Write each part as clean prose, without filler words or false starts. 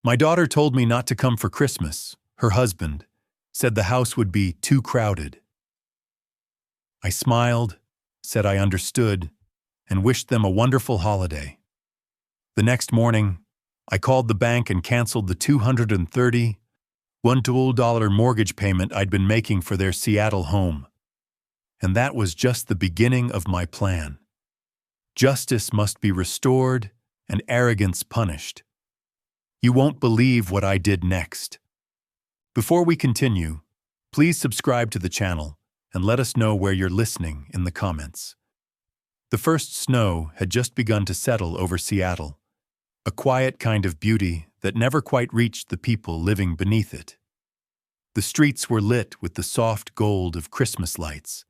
My daughter told me not to come for Christmas. Her husband said the house would be too crowded. I smiled, said I understood, and wished them a wonderful holiday. The next morning, I called the bank and canceled the $230 mortgage payment I'd been making for their Seattle home. And that was just the beginning of my plan. Justice must be restored and arrogance punished. You won't believe what I did next. Before we continue, please subscribe to the channel and let us know where you're listening in the comments. The first snow had just begun to settle over Seattle, a quiet kind of beauty that never quite reached the people living beneath it. The streets were lit with the soft gold of Christmas lights,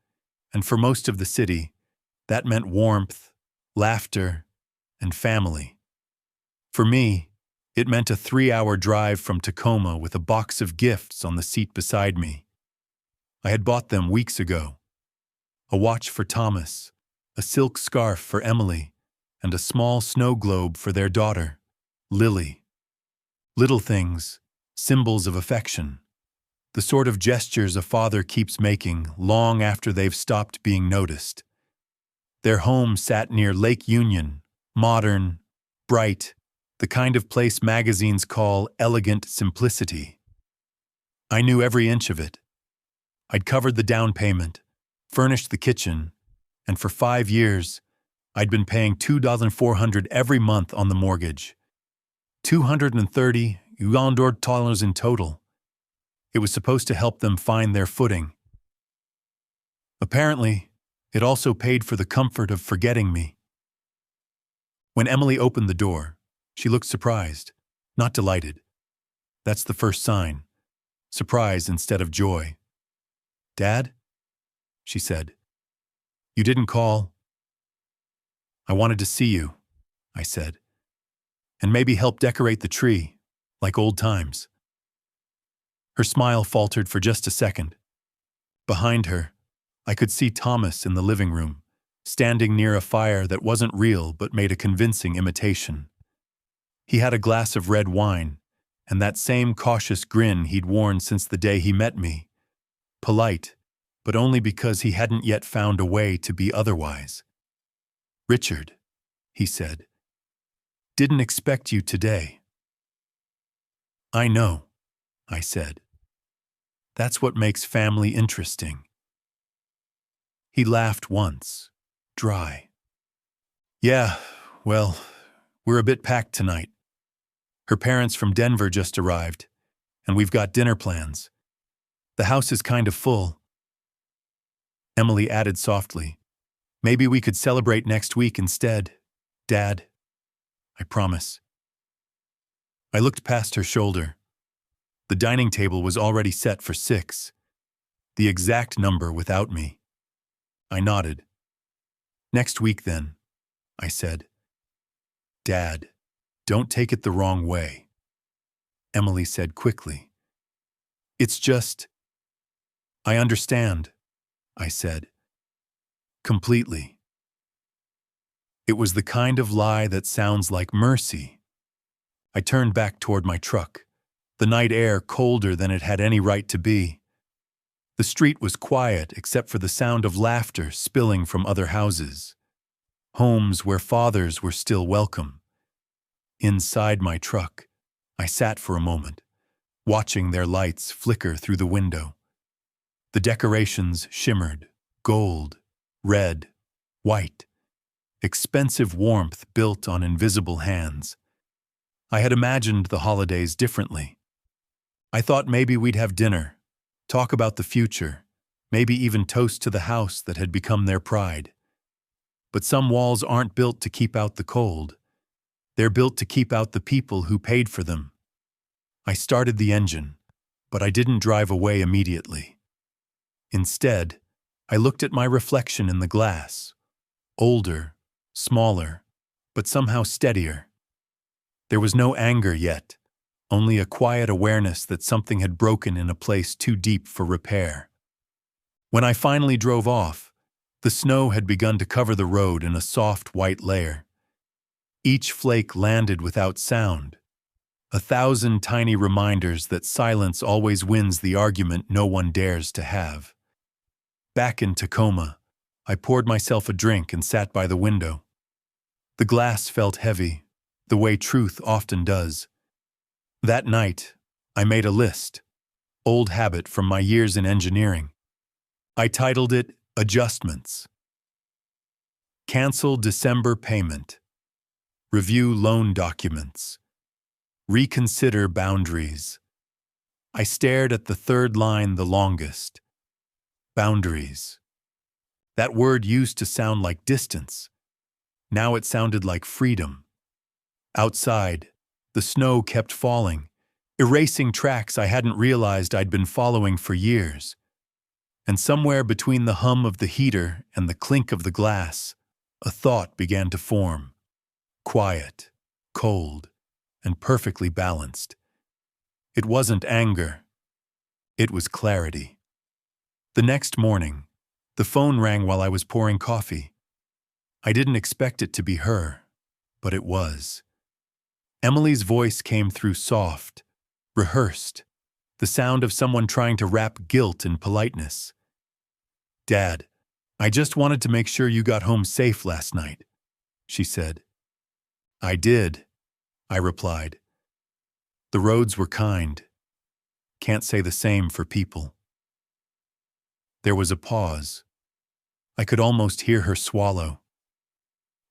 and for most of the city, that meant warmth, laughter, and family. For me, it meant a 3-hour drive from Tacoma with a box of gifts on the seat beside me. I had bought them weeks ago. A watch for Thomas, a silk scarf for Emily, and a small snow globe for their daughter, Lily. Little things, symbols of affection, the sort of gestures a father keeps making long after they've stopped being noticed. Their home sat near Lake Union, modern, bright, the kind of place magazines call elegant simplicity. I knew every inch of it. I'd covered the down payment, furnished the kitchen, and for 5 years, I'd been paying $2,400 every month on the mortgage. $230 in total. It was supposed to help them find their footing. Apparently, it also paid for the comfort of forgetting me. When Emily opened the door, she looked surprised, not delighted. That's the first sign. Surprise instead of joy. "Dad?" she said. "You didn't call?" "I wanted to see you," I said. "And maybe help decorate the tree, like old times." Her smile faltered for just a second. Behind her, I could see Thomas in the living room, standing near a fire that wasn't real but made a convincing imitation. He had a glass of red wine, and that same cautious grin he'd worn since the day he met me. Polite, but only because he hadn't yet found a way to be otherwise. "Richard," he said, "didn't expect you today." "I know," I said. "That's what makes family interesting." He laughed once, dry. "Yeah, well, we're a bit packed tonight. Her parents from Denver just arrived, and we've got dinner plans. The house is kind of full." Emily added softly, "Maybe we could celebrate next week instead, Dad. I promise." I looked past her shoulder. The dining table was already set for 6, the exact number without me. I nodded. "Next week, then," I said. "Dad, don't take it the wrong way," Emily said quickly. "It's just—" "I understand," I said. "Completely." It was the kind of lie that sounds like mercy. I turned back toward my truck, the night air colder than it had any right to be. The street was quiet except for the sound of laughter spilling from other houses, homes where fathers were still welcome. Inside my truck, I sat for a moment, watching their lights flicker through the window. The decorations shimmered, gold, red, white, expensive warmth built on invisible hands. I had imagined the holidays differently. I thought maybe we'd have dinner, talk about the future, maybe even toast to the house that had become their pride. But some walls aren't built to keep out the cold. They're built to keep out the people who paid for them. I started the engine, but I didn't drive away immediately. Instead, I looked at my reflection in the glass, older, smaller, but somehow steadier. There was no anger yet, only a quiet awareness that something had broken in a place too deep for repair. When I finally drove off, the snow had begun to cover the road in a soft white layer. Each flake landed without sound, 1,000 tiny reminders that silence always wins the argument no one dares to have. Back in Tacoma, I poured myself a drink and sat by the window. The glass felt heavy, the way truth often does. That night, I made a list, old habit from my years in engineering. I titled it Adjustments. Cancel December payment. Review loan documents. Reconsider boundaries. I stared at the third line the longest. Boundaries. That word used to sound like distance. Now it sounded like freedom. Outside, the snow kept falling, erasing tracks I hadn't realized I'd been following for years. And somewhere between the hum of the heater and the clink of the glass, a thought began to form. Quiet, cold, and perfectly balanced. It wasn't anger. It was clarity. The next morning, the phone rang while I was pouring coffee. I didn't expect it to be her, but it was. Emily's voice came through soft, rehearsed, the sound of someone trying to wrap guilt in politeness. "Dad, I just wanted to make sure you got home safe last night," she said. "I did," I replied. The roads were kind. Can't say the same for people. There was a pause. I could almost hear her swallow.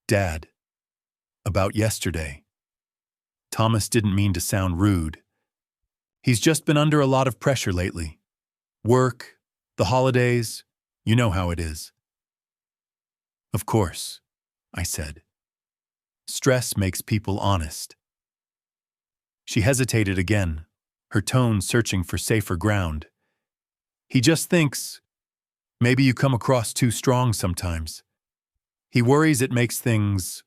"Dad, about yesterday. Thomas didn't mean to sound rude. He's just been under a lot of pressure lately. Work, the holidays, you know how it is." "Of course," I said. "Stress makes people honest." She hesitated again, her tone searching for safer ground. "He just thinks maybe you come across too strong sometimes. He worries it makes things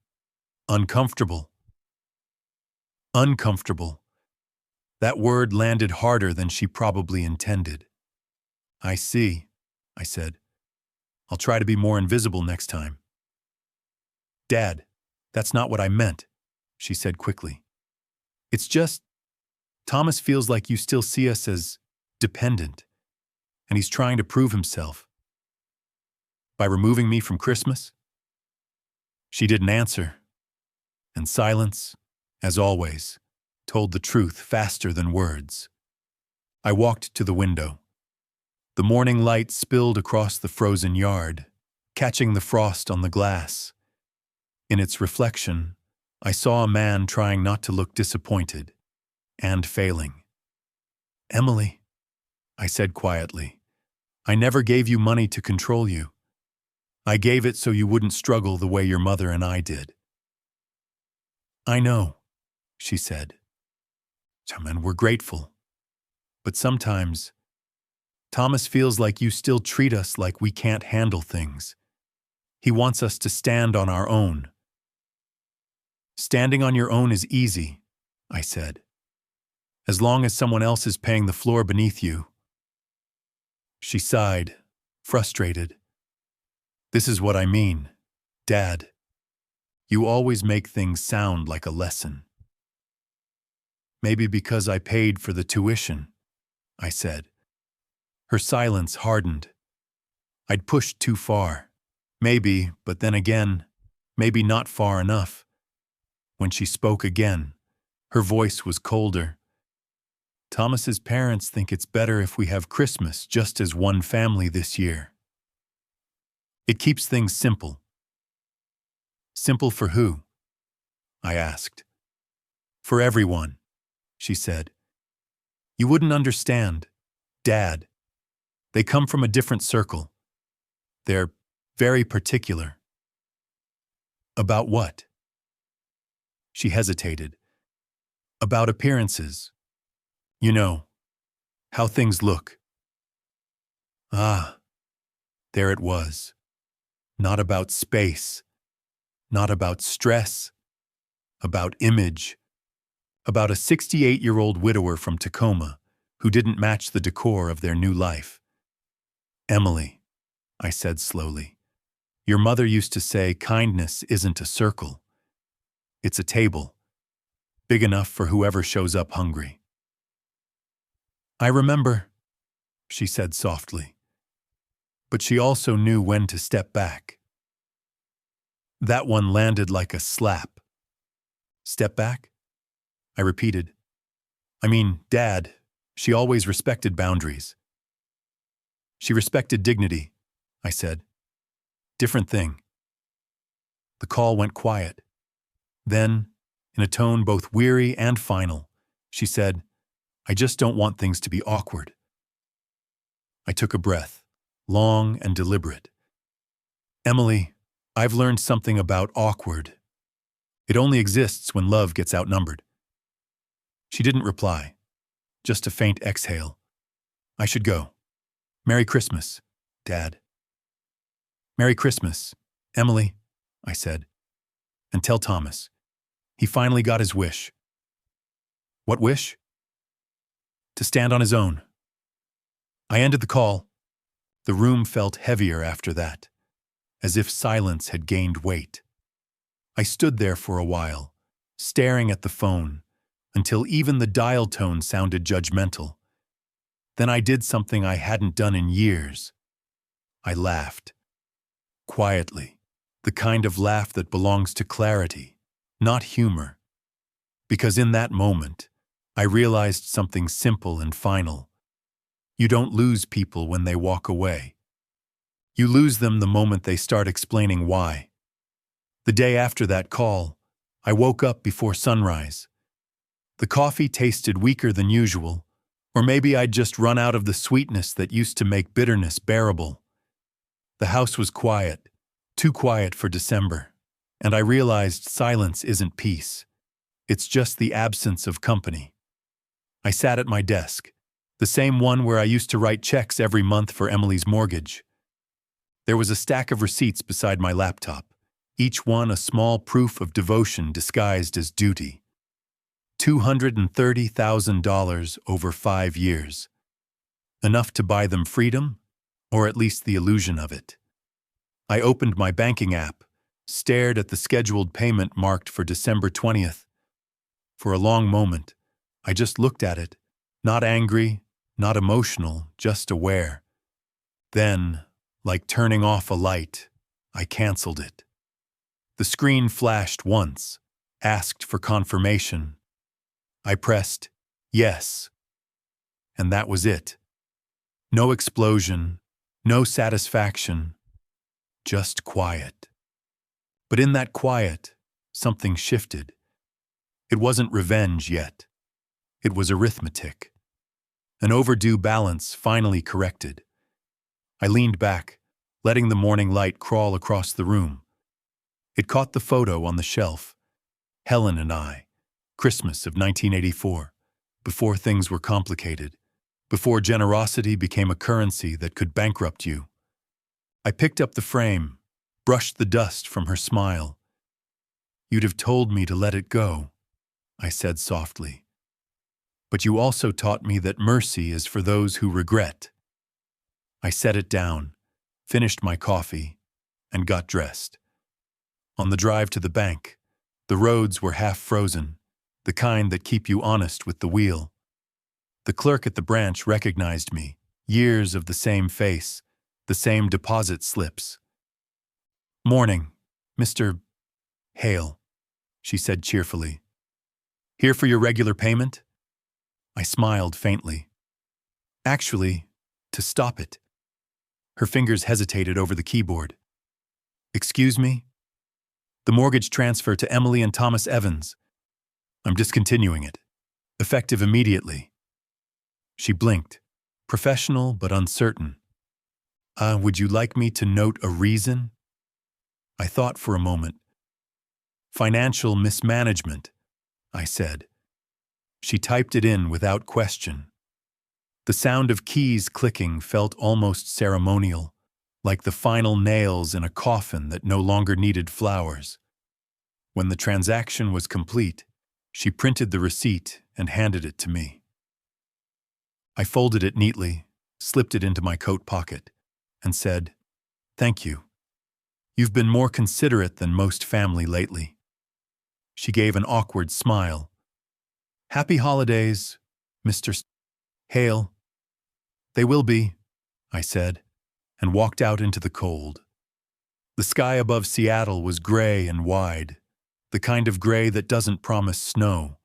uncomfortable." Uncomfortable. That word landed harder than she probably intended. "I see," I said. "I'll try to be more invisible next time." "Dad, that's not what I meant," she said quickly. "It's just, Thomas feels like you still see us as dependent, and he's trying to prove himself." "By removing me from Christmas?" She didn't answer, and silence, as always, told the truth faster than words. I walked to the window. The morning light spilled across the frozen yard, catching the frost on the glass. In its reflection, I saw a man trying not to look disappointed, and failing. "Emily," I said quietly, "I never gave you money to control you. I gave it so you wouldn't struggle the way your mother and I did." "I know," she said. "And we're grateful. But sometimes, Thomas feels like you still treat us like we can't handle things. He wants us to stand on our own." "Standing on your own is easy," I said. "As long as someone else is paying the floor beneath you." She sighed, frustrated. "This is what I mean, Dad. You always make things sound like a lesson." "Maybe because I paid for the tuition," I said. Her silence hardened. I'd pushed too far. Maybe, but then again, maybe not far enough. When she spoke again, her voice was colder. "Thomas's parents think it's better if we have Christmas just as one family this year. It keeps things simple." "Simple for who?" I asked. "For everyone," she said. "You wouldn't understand, Dad. They come from a different circle. They're very particular." "About what?" She hesitated. "About appearances. You know, how things look." Ah, there it was. Not about space. Not about stress. About image. About a 68-year-old widower from Tacoma who didn't match the decor of their new life. "Emily," I said slowly, "your mother used to say kindness isn't a circle. It's a table. big enough for whoever shows up hungry. I remember, she said softly, but she also knew when to step back. That one landed like a slap. Step back? I repeated. I mean, Dad, she always respected boundaries. She respected dignity, I said. Different thing. The call went quiet. Then, in a tone both weary and final, she said, I just don't want things to be awkward. I took a breath, long and deliberate. Emily, I've learned something about awkward. It only exists when love gets outnumbered. She didn't reply, just a faint exhale. I should go. Merry Christmas, Dad. Merry Christmas, Emily, I said. And tell Thomas. He finally got his wish. What wish? To stand on his own. I ended the call. The room felt heavier after that, as if silence had gained weight. I stood there for a while, staring at the phone, until even the dial tone sounded judgmental. Then I did something I hadn't done in years. I laughed. Quietly, the kind of laugh that belongs to clarity, not humor. Because in that moment, I realized something simple and final. You don't lose people when they walk away. You lose them the moment they start explaining why. The day after that call, I woke up before sunrise. The coffee tasted weaker than usual, or maybe I'd just run out of the sweetness that used to make bitterness bearable. The house was quiet, too quiet for December, and I realized silence isn't peace. It's just the absence of company. I sat at my desk, the same one where I used to write checks every month for Emily's mortgage. There was a stack of receipts beside my laptop, each one a small proof of devotion disguised as duty. $230,000 over 5 years. Enough to buy them freedom, or at least the illusion of it. I opened my banking app, stared at the scheduled payment marked for December 20th. For a long moment, I just looked at it, not angry, not emotional, just aware. Then, like turning off a light, I canceled it. The screen flashed once, asked for confirmation. I pressed yes, and that was it. No explosion, no satisfaction, just quiet. But in that quiet, something shifted. It wasn't revenge yet. It was arithmetic. An overdue balance finally corrected. I leaned back, letting the morning light crawl across the room. It caught the photo on the shelf. Helen and I, Christmas of 1984, before things were complicated, before generosity became a currency that could bankrupt you. I picked up the frame, brushed the dust from her smile. You'd have told me to let it go, I said softly. But you also taught me that mercy is for those who regret. I set it down, finished my coffee, and got dressed. On the drive to the bank, the roads were half frozen, the kind that keep you honest with the wheel. The clerk at the branch recognized me, years of the same face, the same deposit slips. Morning, Mr. Hale, she said cheerfully. Here for your regular payment? I smiled faintly. Actually, to stop it. Her fingers hesitated over the keyboard. Excuse me? The mortgage transfer to Emily and Thomas Evans. I'm discontinuing it. Effective immediately. She blinked, professional but uncertain. Would you like me to note a reason? I thought for a moment. Financial mismanagement, I said. She typed it in without question. The sound of keys clicking felt almost ceremonial, like the final nails in a coffin that no longer needed flowers. When the transaction was complete, she printed the receipt and handed it to me. I folded it neatly, slipped it into my coat pocket, and said, "Thank you. You've been more considerate than most family lately." She gave an awkward smile, Happy holidays, Mr. Hale. They will be, I said, and walked out into the cold. The sky above Seattle was gray and wide, the kind of gray that doesn't promise snow,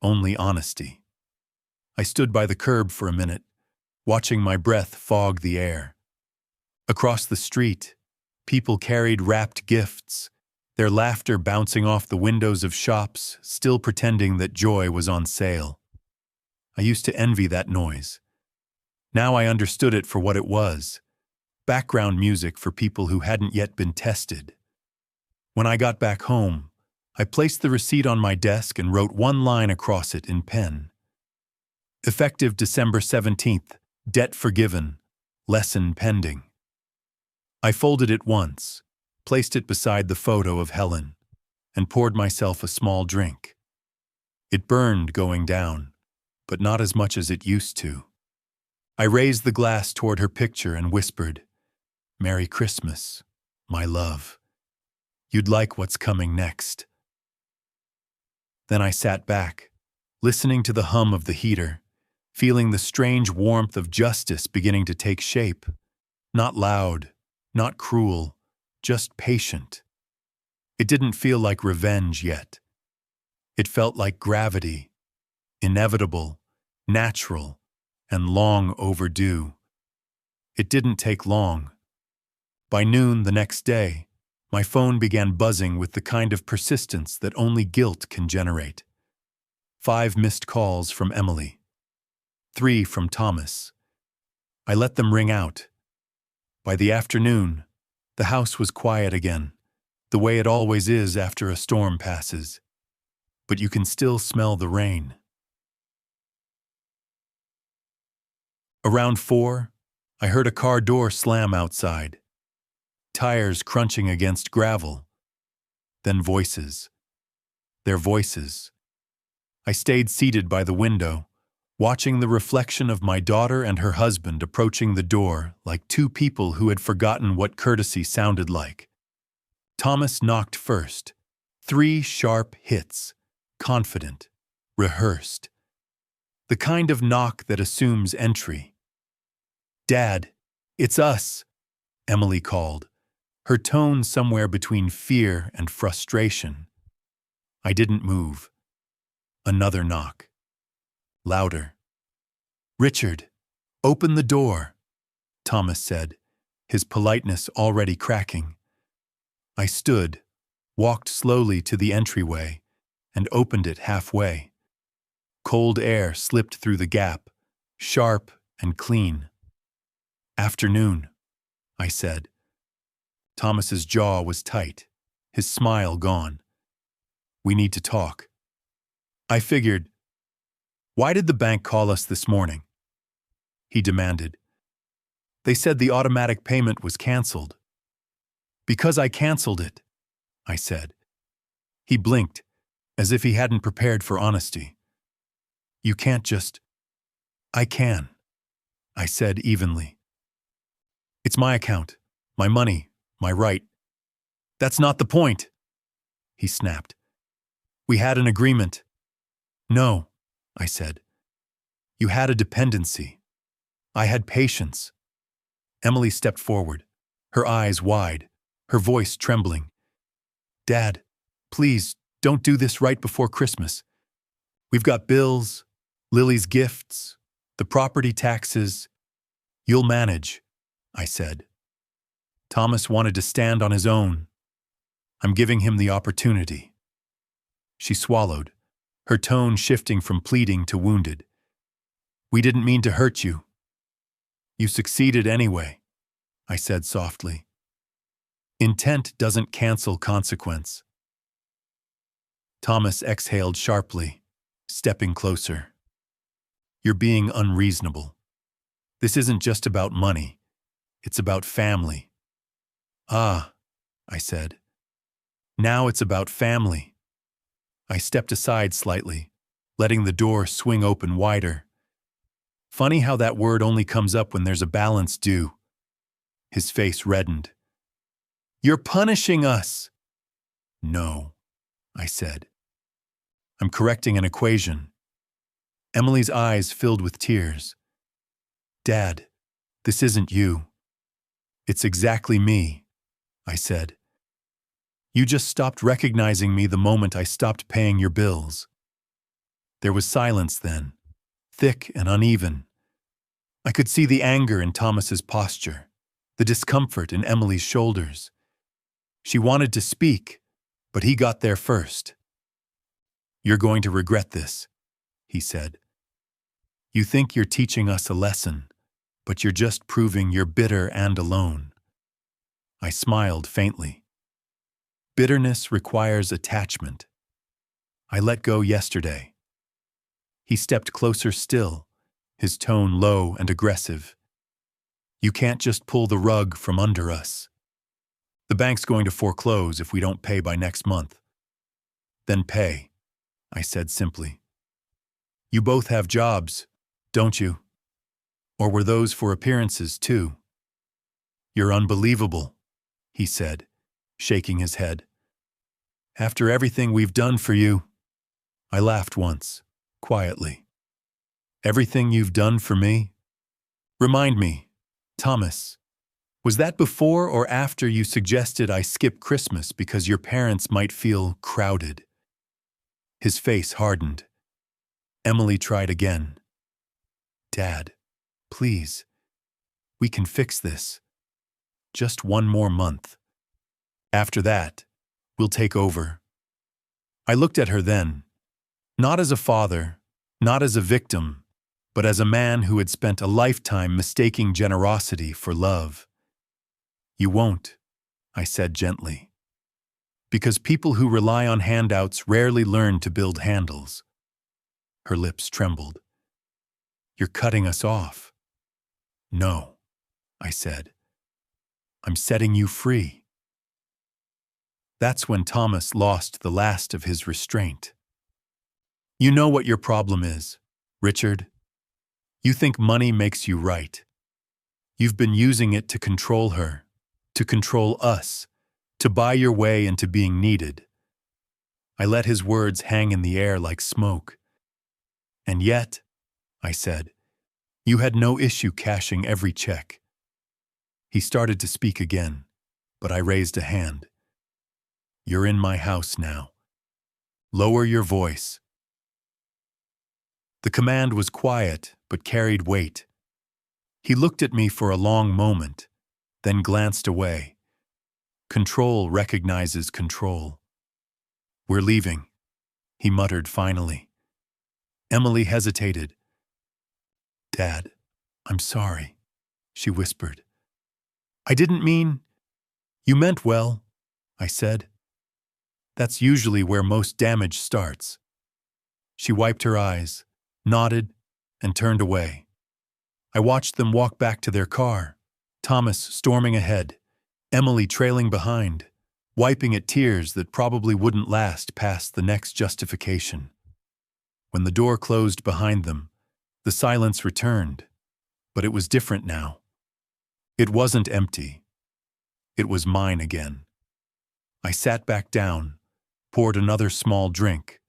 only honesty. I stood by the curb for a minute, watching my breath fog the air. Across the street, people carried wrapped gifts, their laughter bouncing off the windows of shops, still pretending that joy was on sale. I used to envy that noise. Now I understood it for what it was, background music for people who hadn't yet been tested. When I got back home, I placed the receipt on my desk and wrote one line across it in pen. Effective December 17th, debt forgiven, lesson pending. I folded it once, placed it beside the photo of Helen, and poured myself a small drink. It burned going down, but not as much as it used to. I raised the glass toward her picture and whispered, "Merry Christmas, my love. You'd like what's coming next." Then I sat back, listening to the hum of the heater, feeling the strange warmth of justice beginning to take shape. Not loud, not cruel, just patient. It didn't feel like revenge yet. It felt like gravity, inevitable, natural, and long overdue. It didn't take long. By noon the next day, my phone began buzzing with the kind of persistence that only guilt can generate. 5 missed calls from Emily. 3 from Thomas. I let them ring out. By the afternoon, the house was quiet again, the way it always is after a storm passes. But you can still smell the rain. Around 4, I heard a car door slam outside. Tires crunching against gravel. Then voices. Their voices. I stayed seated by the window, watching the reflection of my daughter and her husband approaching the door like two people who had forgotten what courtesy sounded like. Thomas knocked first. 3 sharp hits, confident, rehearsed. The kind of knock that assumes entry. "Dad, it's us," Emily called, her tone somewhere between fear and frustration. I didn't move. Another knock. Louder. "Richard, open the door," Thomas said, his politeness already cracking. I stood, walked slowly to the entryway, and opened it halfway. Cold air slipped through the gap, sharp and clean. "Afternoon," I said. Thomas's jaw was tight, his smile gone. "We need to talk." I figured, "Why did the bank call us this morning?" He demanded. "They said the automatic payment was canceled." "Because I canceled it," I said. He blinked, as if he hadn't prepared for honesty. "You can't just—" "I can," I said evenly. "It's my account, my money, my right." "That's not the point," he snapped. "We had an agreement." "No," I said. "You had a dependency. I had patience." Emily stepped forward, her eyes wide, her voice trembling. "Dad, please don't do this right before Christmas. We've got bills, Lily's gifts, the property taxes." "You'll manage," I said. Thomas wanted to stand on his own. I'm giving him the opportunity. She swallowed, her tone shifting from pleading to wounded. "We didn't mean to hurt you." "You succeeded anyway," I said softly. "Intent doesn't cancel consequence." Thomas exhaled sharply, stepping closer. "You're being unreasonable. This isn't just about money. It's about family." "Ah," I said. "Now it's about family." I stepped aside slightly, letting the door swing open wider. Funny how that word only comes up when there's a balance due. His face reddened. "You're punishing us." "No," I said. "I'm correcting an equation. Emily's eyes filled with tears. "Dad, this isn't you. It's exactly me," I said. "You just stopped recognizing me the moment I stopped paying your bills." There was silence then, thick and uneven. I could see the anger in Thomas's posture, the discomfort in Emily's shoulders. She wanted to speak, but he got there first. "You're going to regret this," he said. "You think you're teaching us a lesson, but you're just proving you're bitter and alone." I smiled faintly. Bitterness requires attachment. I let go yesterday. He stepped closer still, his tone low and aggressive. "You can't just pull the rug from under us. The bank's going to foreclose if we don't pay by next month." "Then pay," I said simply. "You both have jobs, don't you? Or were those for appearances too?" "You're unbelievable," he said, shaking his head. "After everything we've done for you." I laughed once, quietly. "Everything you've done for me? Remind me, Thomas, was that before or after you suggested I skip Christmas because your parents might feel crowded?" His face hardened. Emily tried again. "Dad, please, we can fix this. Just one more month. After that, we'll take over." I looked at her then, not as a father, not as a victim, but as a man who had spent a lifetime mistaking generosity for love. "You won't," I said gently, "because people who rely on handouts rarely learn to build handles." Her lips trembled. "You're cutting us off." "No," I said. "I'm setting you free." That's when Thomas lost the last of his restraint. "You know what your problem is, Richard. You think money makes you right. You've been using it to control her, to control us, to buy your way into being needed." I let his words hang in the air like smoke. "And yet," I said, "you had no issue cashing every check." He started to speak again, but I raised a hand. "You're in my house now. Lower your voice." The command was quiet, but carried weight. He looked at me for a long moment, then glanced away. Control recognizes control. "We're leaving," he muttered finally. Emily hesitated. "Dad, I'm sorry," she whispered. "I didn't mean—" "You meant well," I said. "That's usually where most damage starts." She wiped her eyes, nodded, and turned away. I watched them walk back to their car, Thomas storming ahead, Emily trailing behind, wiping at tears that probably wouldn't last past the next justification. When the door closed behind them, the silence returned, but it was different now. It wasn't empty. It was mine again. I sat back down, poured another small drink,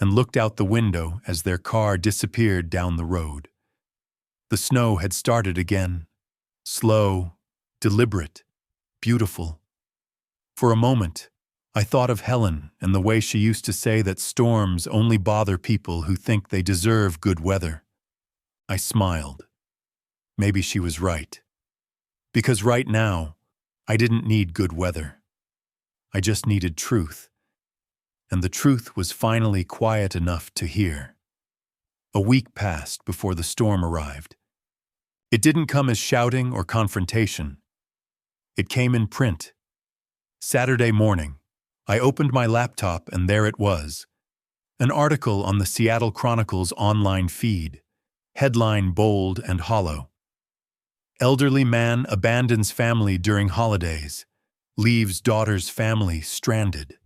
and looked out the window as their car disappeared down the road. The snow had started again, slow, deliberate, beautiful. For a moment, I thought of Helen and the way she used to say that storms only bother people who think they deserve good weather. I smiled. Maybe she was right. Because right now, I didn't need good weather. I just needed truth. And the truth was finally quiet enough to hear. A week passed before the storm arrived. It didn't come as shouting or confrontation. It came in print. Saturday morning, I opened my laptop and there it was. An article on the Seattle Chronicle's online feed, headline bold and hollow. "Elderly man abandons family during holidays, leaves daughter's family stranded."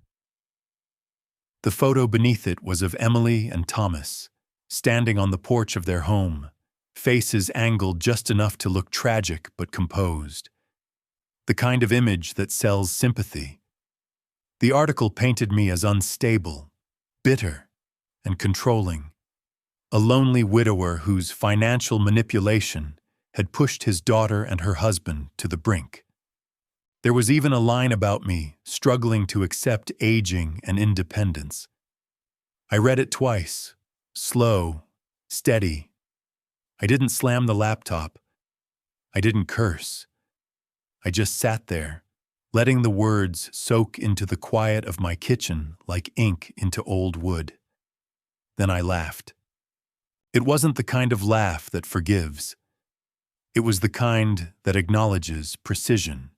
The photo beneath it was of Emily and Thomas, standing on the porch of their home, faces angled just enough to look tragic but composed. The kind of image that sells sympathy. The article painted me as unstable, bitter, and controlling. a lonely widower whose financial manipulation had pushed his daughter and her husband to the brink. There was even a line about me struggling to accept aging and independence. I read it twice, slow, steady. I didn't slam the laptop. I didn't curse. I just sat there, letting the words soak into the quiet of my kitchen like ink into old wood. Then I laughed. It wasn't the kind of laugh that forgives. It was the kind that acknowledges precision.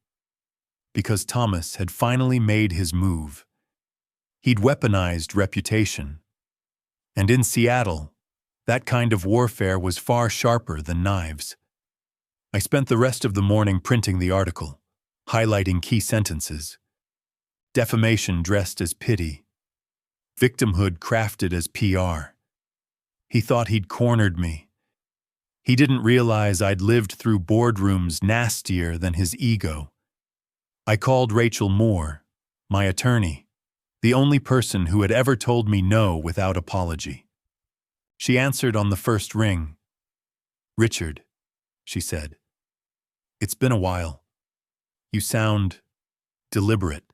Because Thomas had finally made his move. He'd weaponized reputation. And in Seattle, that kind of warfare was far sharper than knives. I spent the rest of the morning printing the article, highlighting key sentences. Defamation dressed as pity. Victimhood crafted as PR. He thought he'd cornered me. He didn't realize I'd lived through boardrooms nastier than his ego. I called Rachel Moore, my attorney, the only person who had ever told me no without apology. She answered on the first ring. "Richard," she said, "it's been a while. You sound deliberate."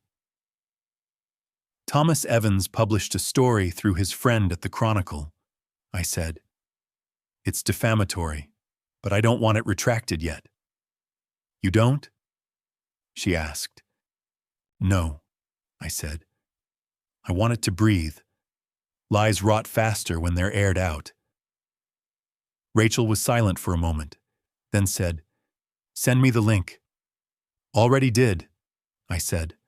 Thomas Evans published a story through his friend at the Chronicle, I said. "It's defamatory, but I don't want it retracted yet." "You don't?" she asked. "No," I said. "I want it to breathe. Lies rot faster when they're aired out." Rachel was silent for a moment, then said, "Send me the link." "Already did," I said.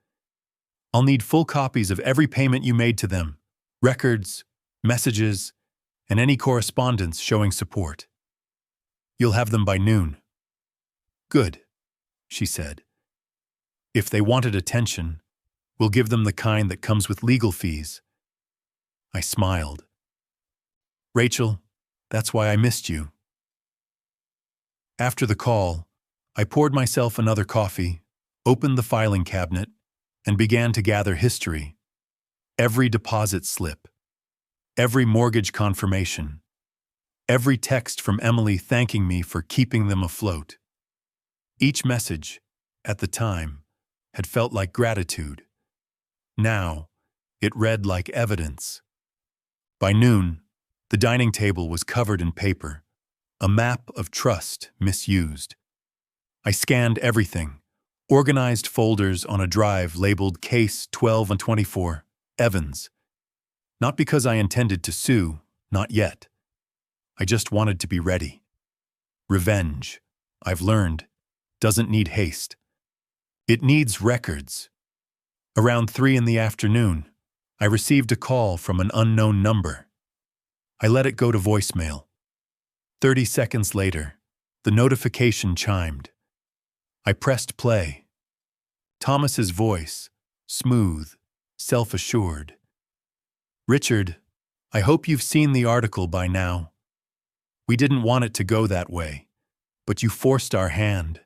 "I'll need full copies of every payment you made to them, records, messages, and any correspondence showing support. You'll have them by noon." "Good," she said. "If they wanted attention, we'll give them the kind that comes with legal fees." I smiled. "Rachel, that's why I missed you." After the call, I poured myself another coffee, opened the filing cabinet, and began to gather history. Every deposit slip, every mortgage confirmation, every text from Emily thanking me for keeping them afloat. Each message, at the time, had felt like gratitude. Now, it read like evidence. By noon, the dining table was covered in paper, a map of trust misused. I scanned everything, organized folders on a drive labeled Case 12 and 24, Evans. Not because I intended to sue, not yet. I just wanted to be ready. Revenge, I've learned, doesn't need haste. It needs records. Around 3 in the afternoon, I received a call from an unknown number. I let it go to voicemail. 30 seconds later, the notification chimed. I pressed play. Thomas's voice, smooth, self-assured. "Richard, I hope you've seen the article by now. We didn't want it to go that way, but you forced our hand.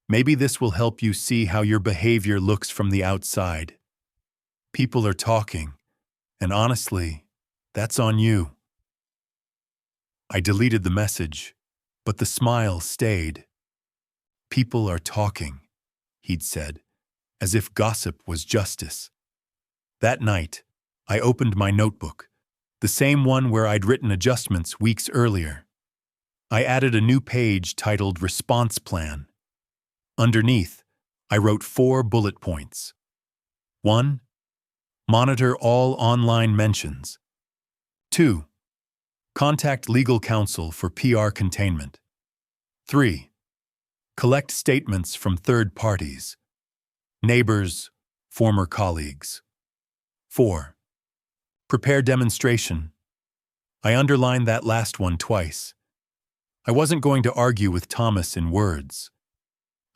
Maybe this will help you see how your behavior looks from the outside. People are talking, and honestly, that's on you." I deleted the message, but the smile stayed. "People are talking," he'd said, as if gossip was justice. That night, I opened my notebook, the same one where I'd written adjustments weeks earlier. I added a new page titled Response Plan. Underneath, I wrote 4 bullet points. 1. Monitor all online mentions. 2. Contact legal counsel for PR containment. 3. Collect statements from third parties. Neighbors, former colleagues. 4. Prepare demonstration. I underlined that last one twice. I wasn't going to argue with Thomas in words.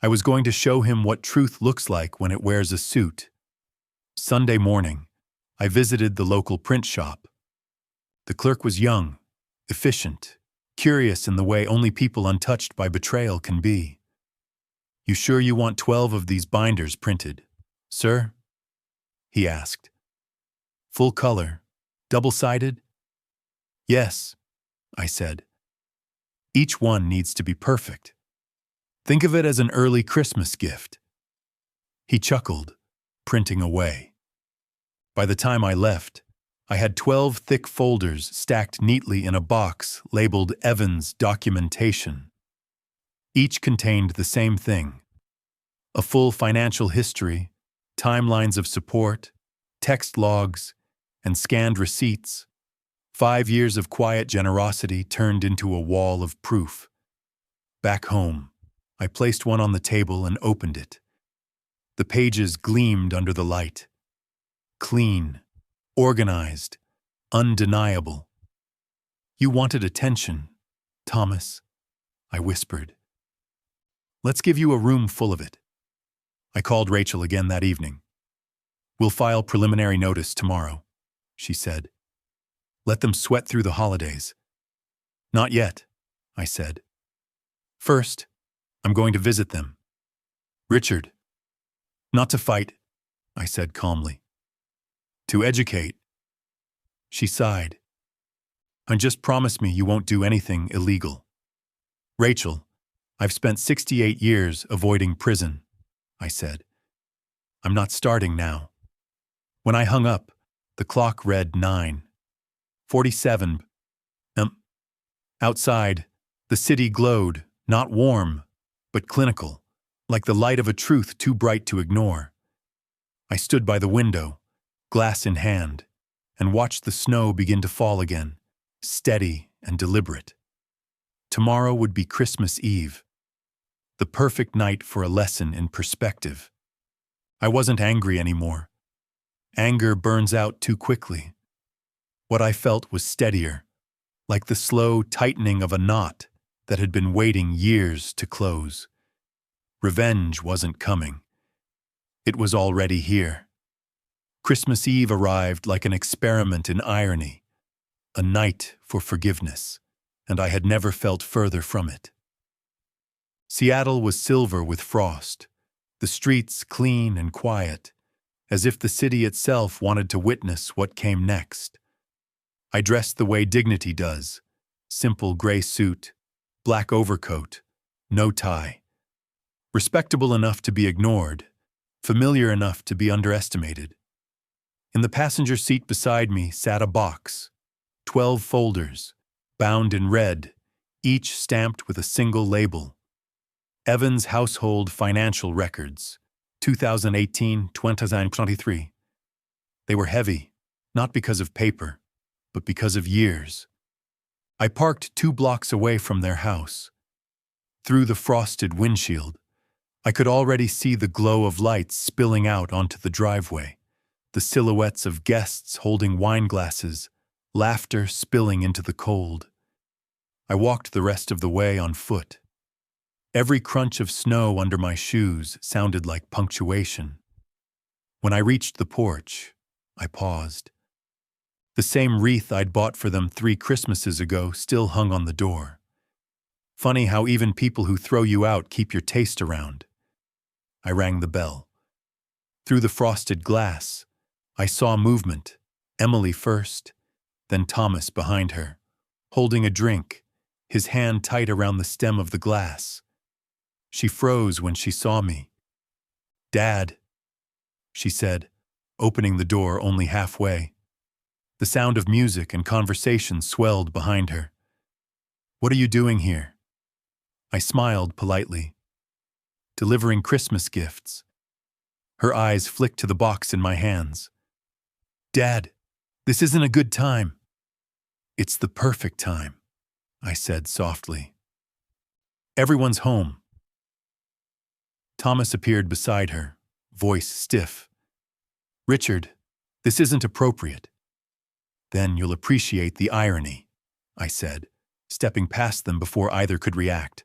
I was going to show him what truth looks like when it wears a suit. Sunday morning, I visited the local print shop. The clerk was young, efficient, curious in the way only people untouched by betrayal can be. "You sure you want 12 of these binders printed, sir?" he asked. "Full color, double-sided?" "Yes," I said. Each one needs to be perfect. Think of it as an early Christmas gift. He chuckled, printing away. By the time I left, I had 12 thick folders stacked neatly in a box labeled Evans Documentation. Each contained the same thing: a full financial history, timelines of support, text logs, and scanned receipts. 5 years of quiet generosity turned into a wall of proof. Back home, I placed one on the table and opened it. The pages gleamed under the light. Clean, organized, undeniable. You wanted attention, Thomas, I whispered. Let's give you a room full of it. I called Rachel again that evening. We'll file preliminary notice tomorrow, she said. Let them sweat through the holidays. Not yet, I said. First, I'm going to visit them. Richard. Not to fight, I said calmly. To educate. She sighed. And just promise me you won't do anything illegal. Rachel, I've spent 68 years avoiding prison, I said. I'm not starting now. When I hung up, the clock read 9:47. Outside, the city glowed, not warm, but clinical, like the light of a truth too bright to ignore. I stood by the window, glass in hand, and watched the snow begin to fall again, steady and deliberate. Tomorrow would be Christmas Eve, the perfect night for a lesson in perspective. I wasn't angry anymore. Anger burns out too quickly. What I felt was steadier, like the slow tightening of a knot that had been waiting years to close. Revenge wasn't coming. It was already here. Christmas Eve arrived like an experiment in irony, a night for forgiveness, and I had never felt further from it. Seattle was silver with frost, the streets clean and quiet, as if the city itself wanted to witness what came next. I dressed the way dignity does: simple gray suit, black overcoat, no tie. Respectable enough to be ignored, familiar enough to be underestimated. In the passenger seat beside me sat a box, 12 folders, bound in red, each stamped with a single label: Evans Household Financial Records, 2018-2023. They were heavy, not because of paper, but because of years. I parked 2 blocks away from their house. Through the frosted windshield, I could already see the glow of lights spilling out onto the driveway, the silhouettes of guests holding wine glasses, laughter spilling into the cold. I walked the rest of the way on foot. Every crunch of snow under my shoes sounded like punctuation. When I reached the porch, I paused. The same wreath I'd bought for them 3 Christmases ago still hung on the door. Funny how even people who throw you out keep your taste around. I rang the bell. Through the frosted glass, I saw movement, Emily first, then Thomas behind her, holding a drink, his hand tight around the stem of the glass. She froze when she saw me. "Dad," she said, opening the door only halfway. The sound of music and conversation swelled behind her. "What are you doing here?" I smiled politely. "Delivering Christmas gifts." Her eyes flicked to the box in my hands. "Dad, this isn't a good time." "It's the perfect time," I said softly. "Everyone's home." Thomas appeared beside her, voice stiff. "Richard, this isn't appropriate." "Then you'll appreciate the irony," I said, stepping past them before either could react.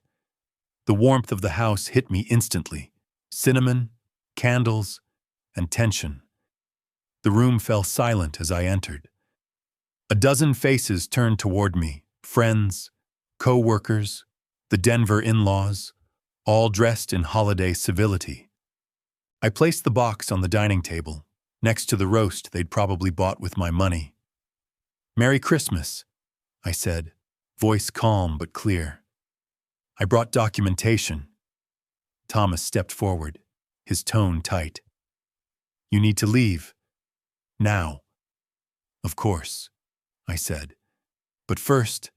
The warmth of the house hit me instantly: cinnamon, candles, and tension. The room fell silent as I entered. A dozen faces turned toward me: friends, co-workers, the Denver in-laws, all dressed in holiday civility. I placed the box on the dining table, next to the roast they'd probably bought with my money. "Merry Christmas," I said, voice calm but clear. I brought documentation. Thomas stepped forward, his tone tight. You need to leave. Now. Of course, I said. But first,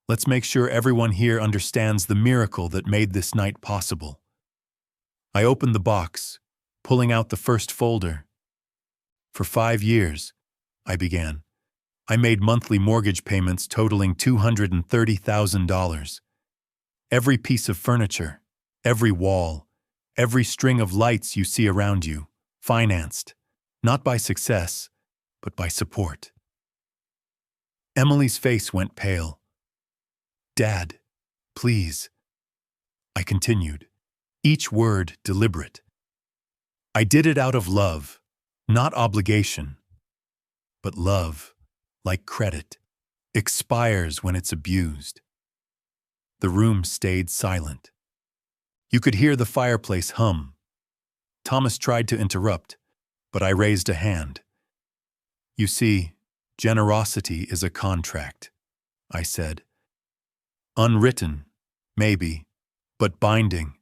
let's make sure everyone here understands the miracle that made this night possible. I opened the box, pulling out the first folder. For 5 years, I began. I made monthly mortgage payments totaling $230,000. Every piece of furniture, every wall, every string of lights you see around you, financed, not by success, but by support. Emily's face went pale. Dad, please. I continued, each word deliberate. I did it out of love, not obligation. But love, like credit, expires when it's abused. The room stayed silent. You could hear the fireplace hum. Thomas tried to interrupt, but I raised a hand. You see, generosity is a contract, I said. Unwritten, maybe, but binding.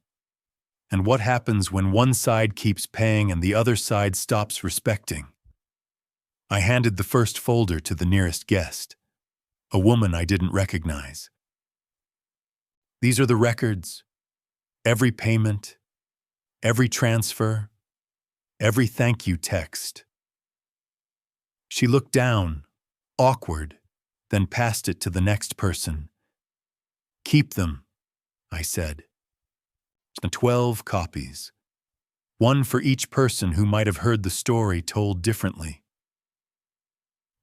And what happens when one side keeps paying and the other side stops respecting? I handed the first folder to the nearest guest, a woman I didn't recognize. These are the records. Every payment, every transfer, every thank you text. She looked down, awkward, then passed it to the next person. Keep them, I said. 12 copies. One for each person who might have heard the story told differently.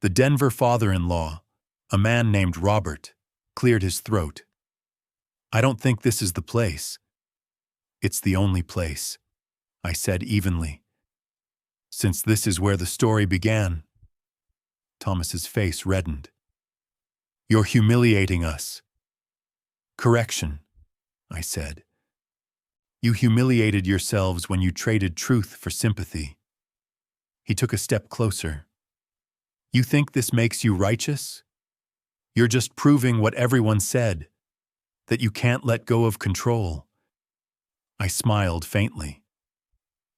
The Denver father-in-law, a man named Robert, cleared his throat. I don't think this is the place. It's the only place, I said evenly. Since this is where the story began. Thomas's face reddened. You're humiliating us. Correction, I said. You humiliated yourselves when you traded truth for sympathy. He took a step closer. You think this makes you righteous? You're just proving what everyone said, that you can't let go of control. I smiled faintly.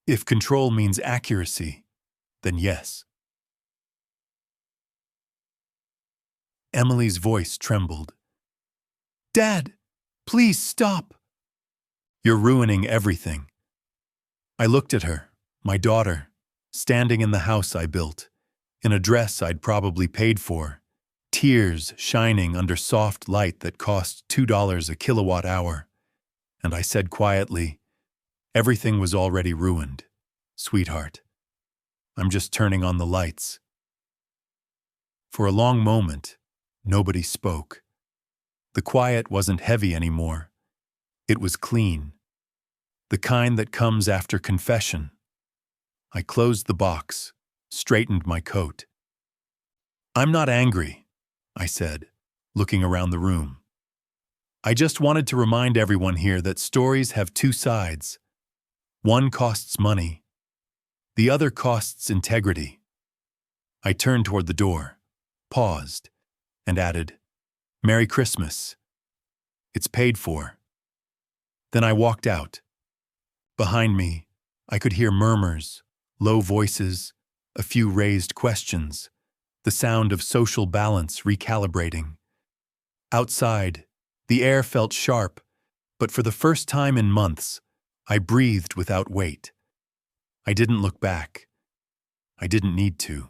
If control means accuracy, then yes. Emily's voice trembled. Dad, please stop. You're ruining everything. I looked at her, my daughter, standing in the house I built, in a dress I'd probably paid for, tears shining under soft light that cost $2 a kilowatt hour. And I said quietly, everything was already ruined, sweetheart. I'm just turning on the lights. For a long moment, nobody spoke. The quiet wasn't heavy anymore. It was clean. The kind that comes after confession. I closed the box, straightened my coat. I'm not angry, I said, looking around the room. I just wanted to remind everyone here that stories have two sides. One costs money. The other costs integrity. I turned toward the door, paused, and added, Merry Christmas. It's paid for. Then I walked out. Behind me, I could hear murmurs, low voices, a few raised questions, the sound of social balance recalibrating. Outside, the air felt sharp, but for the first time in months, I breathed without weight. I didn't look back. I didn't need to.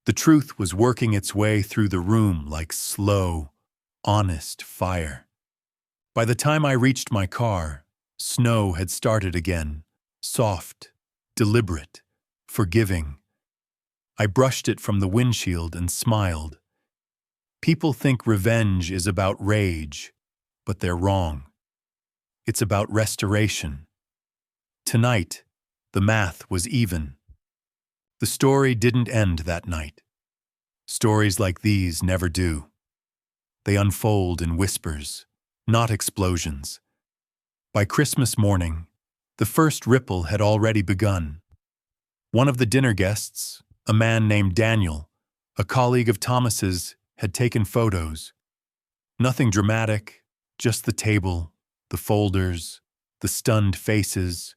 The truth was working its way through the room like slow, honest fire. By the time I reached my car, snow had started again, soft, deliberate, forgiving. I brushed it from the windshield and smiled. People think revenge is about rage, but they're wrong. It's about restoration. Tonight, the math was even. The story didn't end that night. Stories like these never do. They unfold in whispers, not explosions. By Christmas morning, the first ripple had already begun. One of the dinner guests, a man named Daniel, a colleague of Thomas's, had taken photos. Nothing dramatic, just the table, the folders, the stunned faces.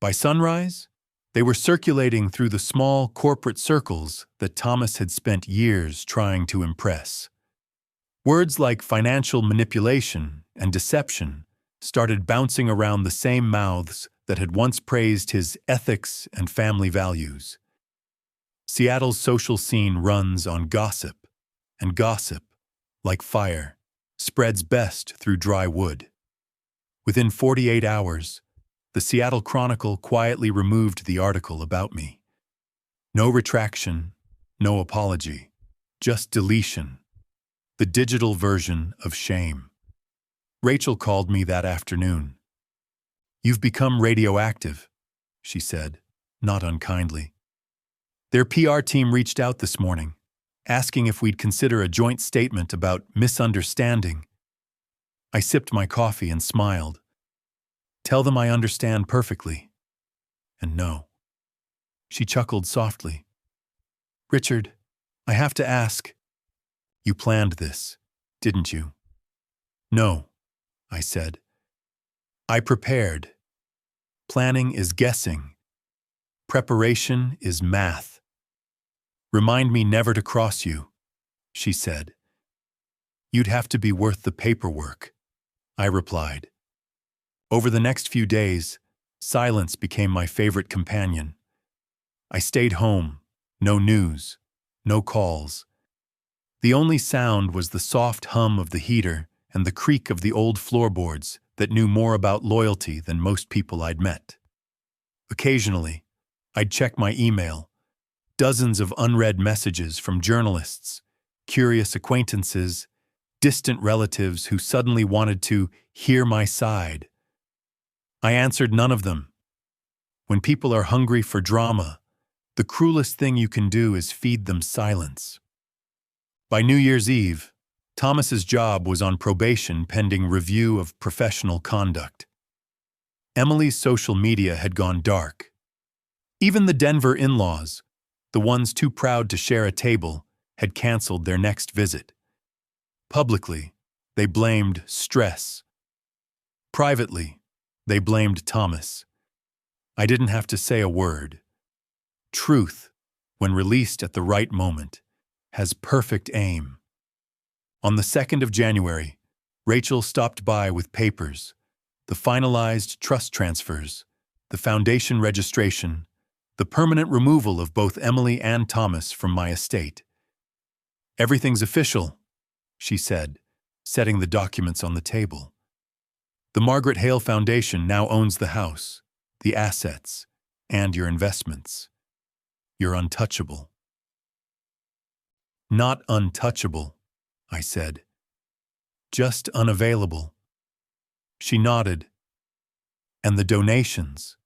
By sunrise, they were circulating through the small corporate circles that Thomas had spent years trying to impress. Words like financial manipulation and deception started bouncing around the same mouths that had once praised his ethics and family values. Seattle's social scene runs on gossip, and gossip, like fire, spreads best through dry wood. Within 48 hours, the Seattle Chronicle quietly removed the article about me. No retraction, no apology, just deletion. The digital version of shame. Rachel called me that afternoon. "You've become radioactive," she said, not unkindly. Their PR team reached out this morning, asking if we'd consider a joint statement about misunderstanding. I sipped my coffee and smiled. Tell them I understand perfectly. And no. She chuckled softly. "Richard, I have to ask, you planned this, didn't you?" "No," I said. "I prepared. Planning is guessing. Preparation is math. Remind me never to cross you," she said. "You'd have to be worth the paperwork," I replied. Over the next few days, silence became my favorite companion. I stayed home, no news, no calls. The only sound was the soft hum of the heater and the creak of the old floorboards that knew more about loyalty than most people I'd met. Occasionally, I'd check my email. Dozens of unread messages from journalists, curious acquaintances, distant relatives who suddenly wanted to hear my side. I answered none of them. When people are hungry for drama, the cruelest thing you can do is feed them silence. By New Year's Eve, Thomas's job was on probation pending review of professional conduct. Emily's social media had gone dark. Even the Denver in-laws, the ones too proud to share a table, had canceled their next visit. Publicly, they blamed stress. Privately, they blamed Thomas. I didn't have to say a word. Truth, when released at the right moment, has perfect aim. On the 2nd of January, Rachel stopped by with papers, the finalized trust transfers, the foundation registration, the permanent removal of both Emily and Thomas from my estate. "Everything's official," she said, setting the documents on the table. "The Margaret Hale Foundation now owns the house, the assets, and your investments. You're untouchable." "Not untouchable," I said. "Just unavailable." She nodded. "And the donations?"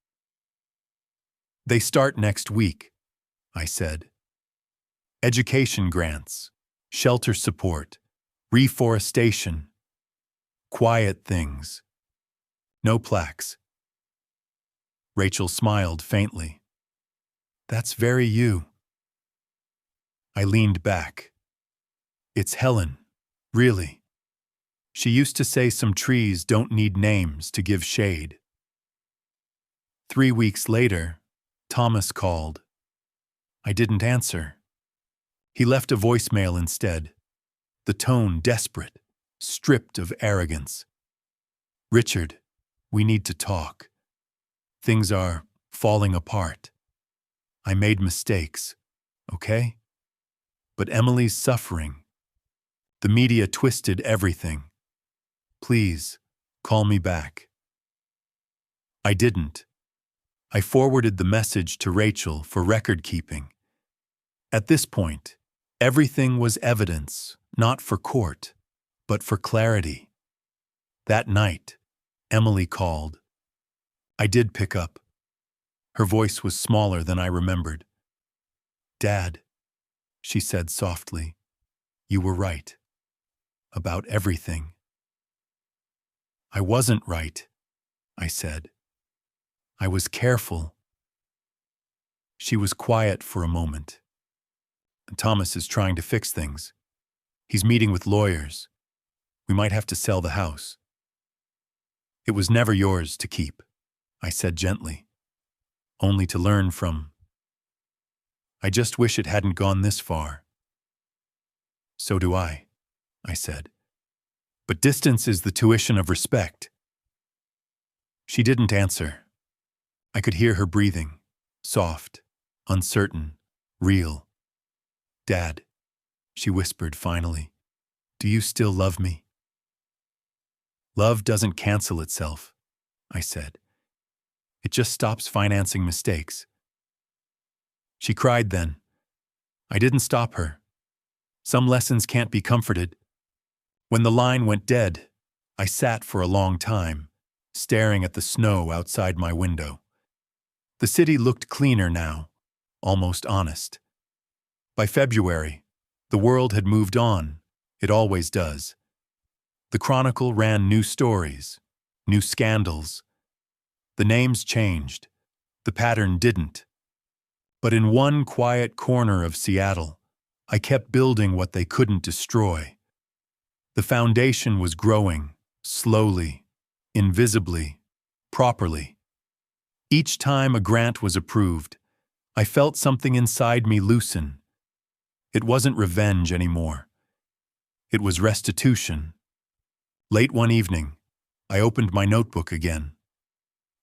"They start next week," I said. "Education grants, shelter support, reforestation, quiet things. No plaques." Rachel smiled faintly. "That's very you." I leaned back. "It's Helen, really. She used to say some trees don't need names to give shade." 3 weeks later, Thomas called. I didn't answer. He left a voicemail instead, the tone desperate, stripped of arrogance. "Richard, we need to talk. Things are falling apart. I made mistakes, okay? But Emily's suffering. The media twisted everything. Please, call me back." I didn't. I forwarded the message to Rachel for record keeping. At this point, everything was evidence, not for court, but for clarity. That night, Emily called. I did pick up. Her voice was smaller than I remembered. "Dad," she said softly, "you were right. About everything." "I wasn't right," I said. "I was careful." She was quiet for a moment. "Thomas is trying to fix things. He's meeting with lawyers. We might have to sell the house. It was never yours to keep, I said gently, only to learn from. I just wish it hadn't gone this far. So do I said. But distance is the tuition of respect. She didn't answer. I could hear her breathing, soft, uncertain, real. Dad, she whispered finally, do you still love me? Love doesn't cancel itself, I said. It just stops financing mistakes. She cried then. I didn't stop her. Some lessons can't be comforted. When the line went dead, I sat for a long time, staring at the snow outside my window. The city looked cleaner now, almost honest. By February, the world had moved on. It always does. The Chronicle ran new stories, new scandals. The names changed. The pattern didn't. But in one quiet corner of Seattle, I kept building what they couldn't destroy. The foundation was growing, slowly, invisibly, properly. Each time a grant was approved, I felt something inside me loosen. It wasn't revenge anymore. It was restitution. Late one evening, I opened my notebook again.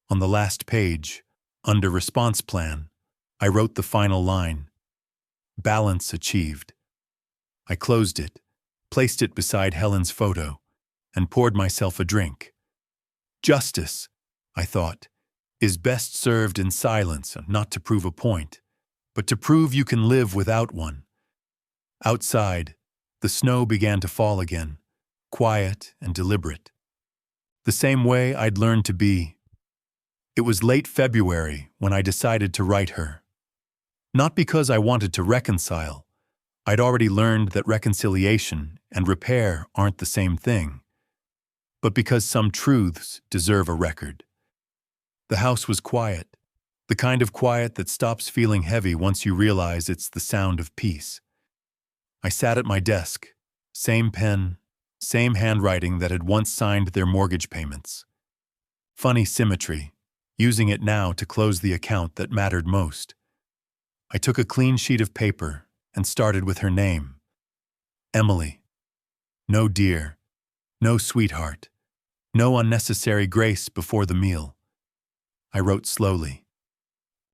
On the last page, under response plan, I wrote the final line. Balance achieved. I closed it, placed it beside Helen's photo, and poured myself a drink. Justice, I thought, is best served in silence, not to prove a point, but to prove you can live without one. Outside, the snow began to fall again, quiet and deliberate. The same way I'd learned to be. It was late February when I decided to write her. Not because I wanted to reconcile. I'd already learned that reconciliation and repair aren't the same thing. But because some truths deserve a record. The house was quiet, the kind of quiet that stops feeling heavy once you realize it's the sound of peace. I sat at my desk, same pen, same handwriting that had once signed their mortgage payments. Funny symmetry, using it now to close the account that mattered most. I took a clean sheet of paper and started with her name. Emily. No dear, no sweetheart, no unnecessary grace before the meal. I wrote slowly.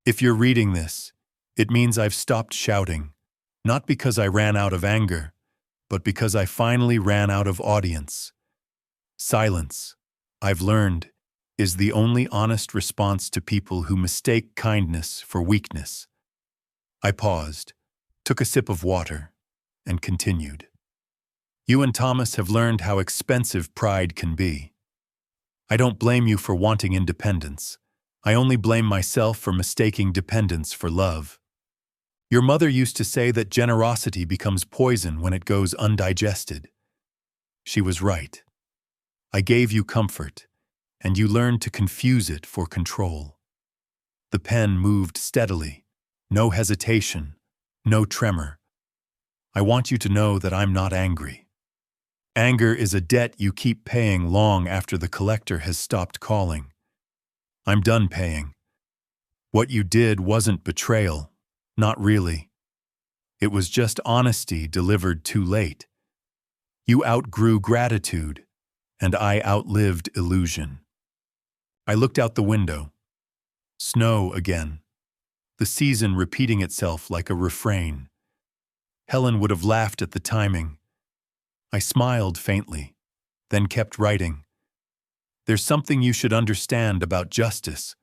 If you're reading this, it means I've stopped shouting, not because I ran out of anger, but because I finally ran out of audience. Silence, I've learned, is the only honest response to people who mistake kindness for weakness. I paused, took a sip of water, and continued. You and Thomas have learned how expensive pride can be. I don't blame you for wanting independence. I only blame myself for mistaking dependence for love. Your mother used to say that generosity becomes poison when it goes undigested. She was right. I gave you comfort, and you learned to confuse it for control. The pen moved steadily, no hesitation, no tremor. I want you to know that I'm not angry. Anger is a debt you keep paying long after the collector has stopped calling. I'm done paying. What you did wasn't betrayal, not really. It was just honesty delivered too late. You outgrew gratitude, and I outlived illusion. I looked out the window. Snow again. The season repeating itself like a refrain. Helen would have laughed at the timing. I smiled faintly, then kept writing. There's something you should understand about justice.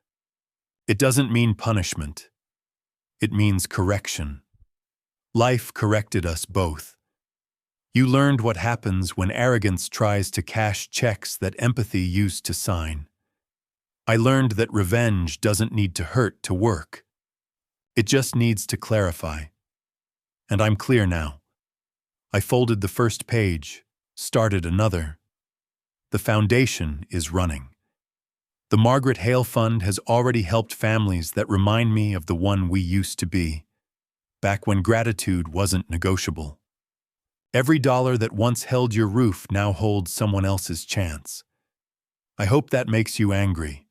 It doesn't mean punishment. It means correction. Life corrected us both. You learned what happens when arrogance tries to cash checks that empathy used to sign. I learned that revenge doesn't need to hurt to work. It just needs to clarify. And I'm clear now. I folded the first page, started another. The foundation is running. The Margaret Hale Fund has already helped families that remind me of the one we used to be, back when gratitude wasn't negotiable. Every dollar that once held your roof now holds someone else's chance. I hope that makes you angry.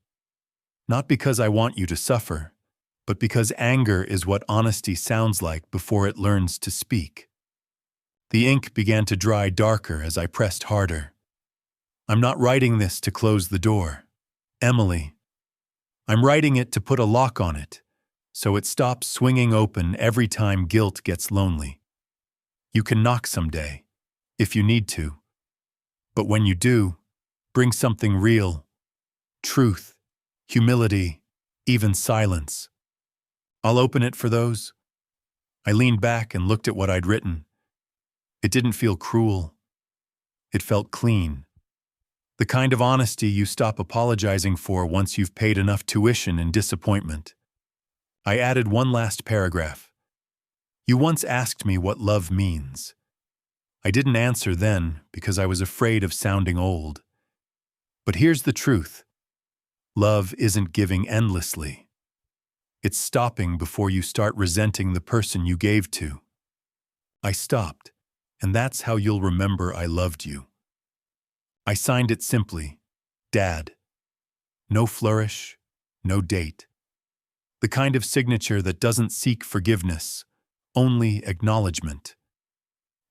Not because I want you to suffer, but because anger is what honesty sounds like before it learns to speak. The ink began to dry darker as I pressed harder. I'm not writing this to close the door, Emily. I'm writing it to put a lock on it, so it stops swinging open every time guilt gets lonely. You can knock someday, if you need to. But when you do, bring something real, truth, humility, even silence. I'll open it for those. I leaned back and looked at what I'd written. It didn't feel cruel. It felt clean. The kind of honesty you stop apologizing for once you've paid enough tuition in disappointment. I added one last paragraph. You once asked me what love means. I didn't answer then because I was afraid of sounding old. But here's the truth. Love isn't giving endlessly. It's stopping before you start resenting the person you gave to. I stopped, and that's how you'll remember I loved you. I signed it simply, Dad. No flourish, no date. The kind of signature that doesn't seek forgiveness, only acknowledgement.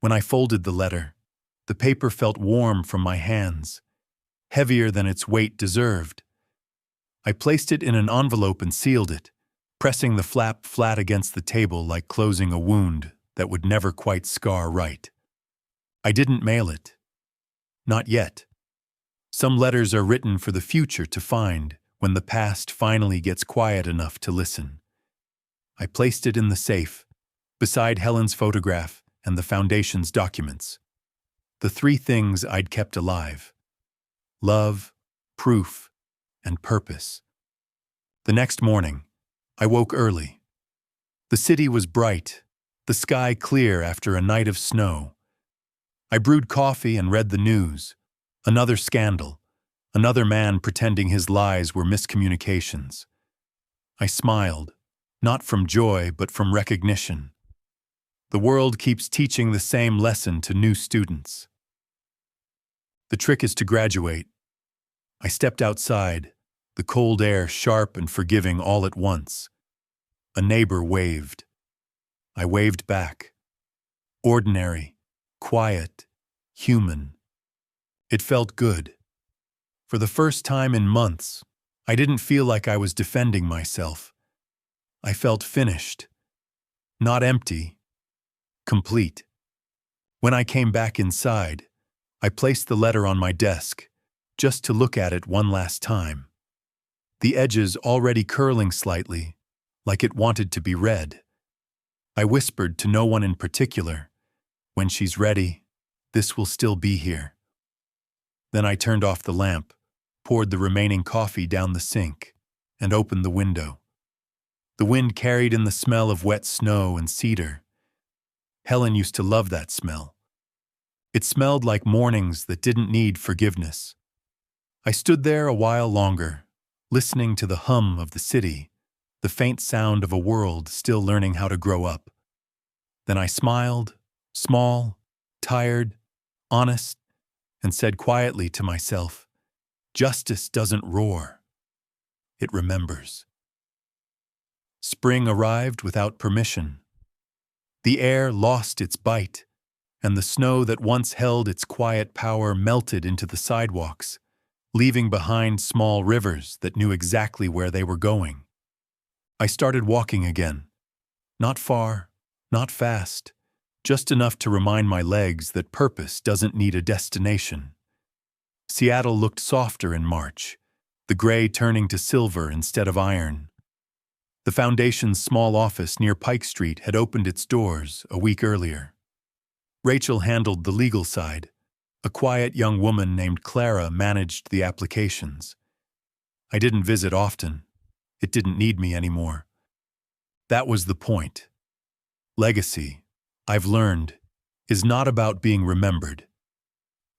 When I folded the letter, the paper felt warm from my hands, heavier than its weight deserved. I placed it in an envelope and sealed it, pressing the flap flat against the table like closing a wound that would never quite scar right. I didn't mail it. Not yet. Some letters are written for the future to find when the past finally gets quiet enough to listen. I placed it in the safe, beside Helen's photograph and the Foundation's documents. The three things I'd kept alive: love, proof, and purpose. The next morning, I woke early. The city was bright, the sky clear after a night of snow. I brewed coffee and read the news. Another scandal, another man pretending his lies were miscommunications. I smiled, not from joy but from recognition. The world keeps teaching the same lesson to new students. The trick is to graduate. I stepped outside, the cold air sharp and forgiving all at once. A neighbor waved. I waved back. Ordinary, quiet, human. It felt good. For the first time in months, I didn't feel like I was defending myself. I felt finished. Not empty. Complete. When I came back inside, I placed the letter on my desk, just to look at it one last time. The edges already curling slightly, like it wanted to be read. I whispered to no one in particular, "When she's ready, this will still be here." Then I turned off the lamp, poured the remaining coffee down the sink, and opened the window. The wind carried in the smell of wet snow and cedar. Helen used to love that smell. It smelled like mornings that didn't need forgiveness. I stood there a while longer, listening to the hum of the city, the faint sound of a world still learning how to grow up. Then I smiled, small, tired, honest, and said quietly to myself, "Justice doesn't roar. It remembers." Spring arrived without permission. The air lost its bite, and the snow that once held its quiet power melted into the sidewalks, leaving behind small rivers that knew exactly where they were going. I started walking again. Not far, not fast, just enough to remind my legs that purpose doesn't need a destination. Seattle looked softer in March, the gray turning to silver instead of iron. The Foundation's small office near Pike Street had opened its doors a week earlier. Rachel handled the legal side. A quiet young woman named Clara managed the applications. I didn't visit often. It didn't need me anymore. That was the point. Legacy, I've learned, is not about being remembered.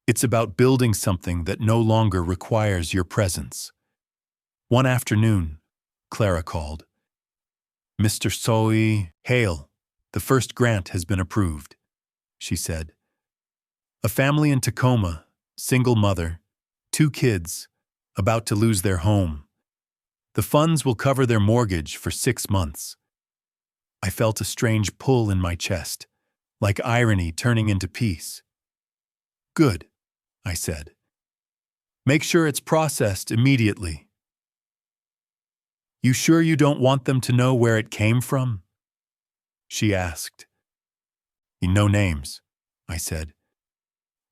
It's about building something that no longer requires your presence. One afternoon, Clara called. "Mr. Soy, hail. The first grant has been approved," she said. A family in Tacoma, single mother, 2 kids, about to lose their home. The funds will cover their mortgage for 6 months. I felt a strange pull in my chest, like irony turning into peace. Good, I said. Make sure it's processed immediately. You sure you don't want them to know where it came from? She asked. No names, I said.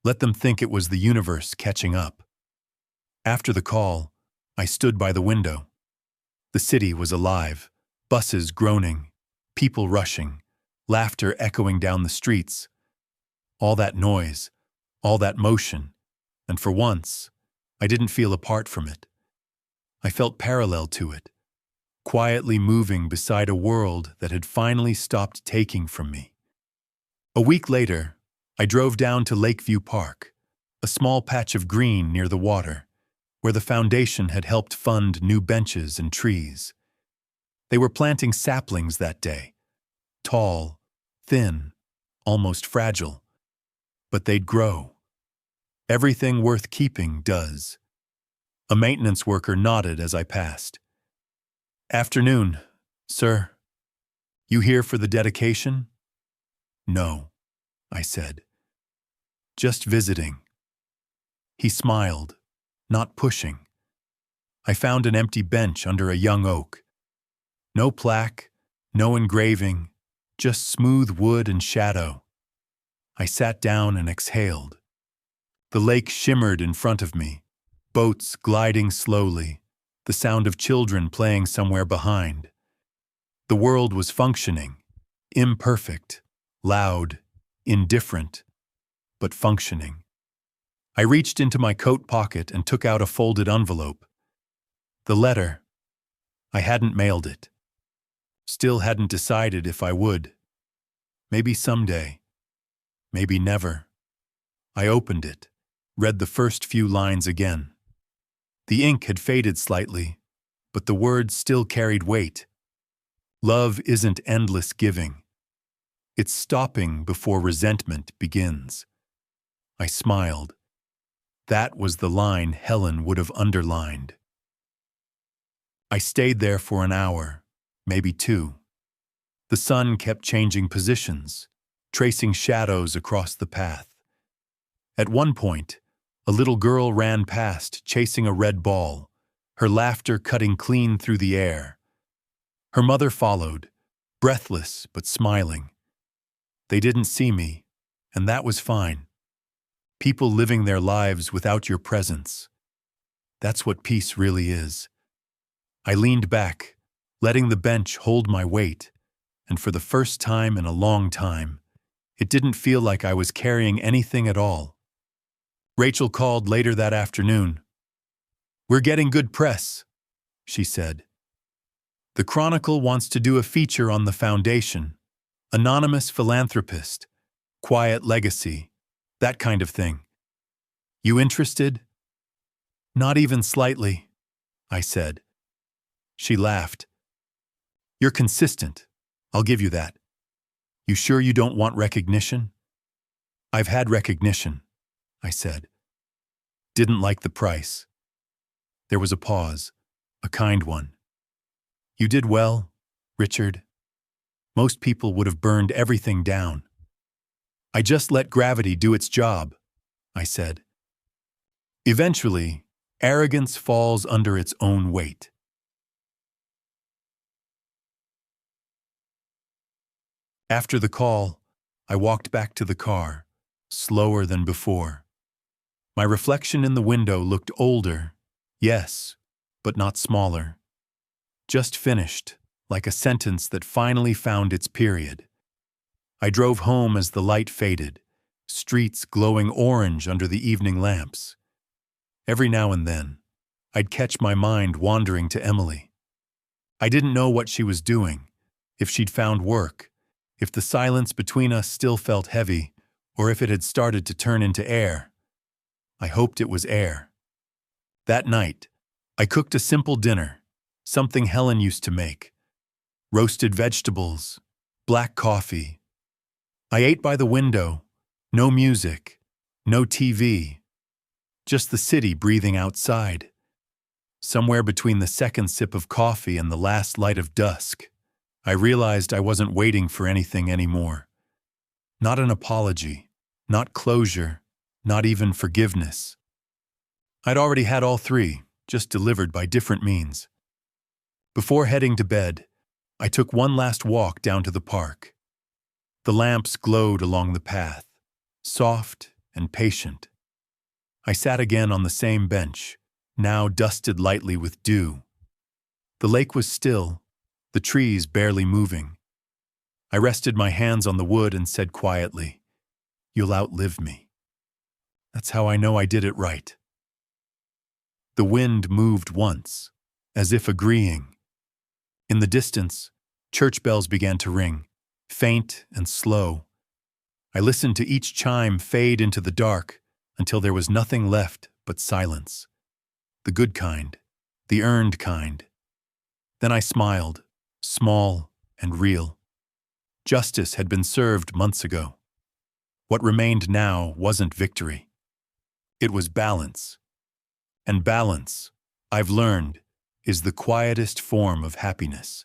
Let them think it was the universe catching up. After the call, I stood by the window. The city was alive, buses groaning, people rushing, laughter echoing down the streets. All that noise, all that motion, and for once, I didn't feel apart from it. I felt parallel to it, quietly moving beside a world that had finally stopped taking from me. A week later, I drove down to Lakeview Park, a small patch of green near the water, where the foundation had helped fund new benches and trees. They were planting saplings that day, tall, thin, almost fragile, but they'd grow. Everything worth keeping does. A maintenance worker nodded as I passed. Afternoon, sir. You here for the dedication? No, I said. Just visiting. He smiled, not pushing. I found an empty bench under a young oak. No plaque, no engraving, just smooth wood and shadow. I sat down and exhaled. The lake shimmered in front of me, boats gliding slowly, the sound of children playing somewhere behind. The world was functioning, imperfect, loud, indifferent, but functioning. I reached into my coat pocket and took out a folded envelope. The letter. I hadn't mailed it. Still hadn't decided if I would. Maybe someday. Maybe never. I opened it, read the first few lines again. The ink had faded slightly, but the words still carried weight. Love isn't endless giving. It's stopping before resentment begins. I smiled. That was the line Helen would have underlined. I stayed there for an hour, maybe 2. The sun kept changing positions, tracing shadows across the path. At one point, a little girl ran past, chasing a red ball, her laughter cutting clean through the air. Her mother followed, breathless but smiling. They didn't see me, and that was fine. People living their lives without your presence. That's what peace really is. I leaned back, letting the bench hold my weight, and for the first time in a long time, it didn't feel like I was carrying anything at all. Rachel called later that afternoon. We're getting good press, she said. The Chronicle wants to do a feature on the foundation. Anonymous philanthropist, quiet legacy, that kind of thing. You interested? Not even slightly, I said. She laughed. You're consistent, I'll give you that. You sure you don't want recognition? I've had recognition, I said. Didn't like the price. There was a pause, a kind one. You did well, Richard. Most people would have burned everything down. I just let gravity do its job, I said. Eventually, arrogance falls under its own weight. After the call, I walked back to the car, slower than before. My reflection in the window looked older, yes, but not smaller. Just finished, like a sentence that finally found its period. I drove home as the light faded, streets glowing orange under the evening lamps. Every now and then, I'd catch my mind wandering to Emily. I didn't know what she was doing, if she'd found work, if the silence between us still felt heavy, or if it had started to turn into air. I hoped it was air. That night, I cooked a simple dinner, something Helen used to make. Roasted vegetables, black coffee. I ate by the window, no music, No TV, just the city breathing outside. Somewhere between the second sip of coffee and the last light of dusk, I realized I wasn't waiting for anything anymore. Not an apology, not closure, not even forgiveness. I'd already had all three, just delivered by different means. Before heading to bed, I took one last walk down to the park. The lamps glowed along the path, soft and patient. I sat again on the same bench, now dusted lightly with dew. The lake was still, the trees barely moving. I rested my hands on the wood and said quietly, "You'll outlive me." That's how I know I did it right. The wind moved once, as if agreeing. In the distance, church bells began to ring, faint and slow. I listened to each chime fade into the dark until there was nothing left but silence. The good kind, the earned kind. Then I smiled, small and real. Justice had been served months ago. What remained now wasn't victory. It was balance. And balance, I've learned, is the quietest form of happiness.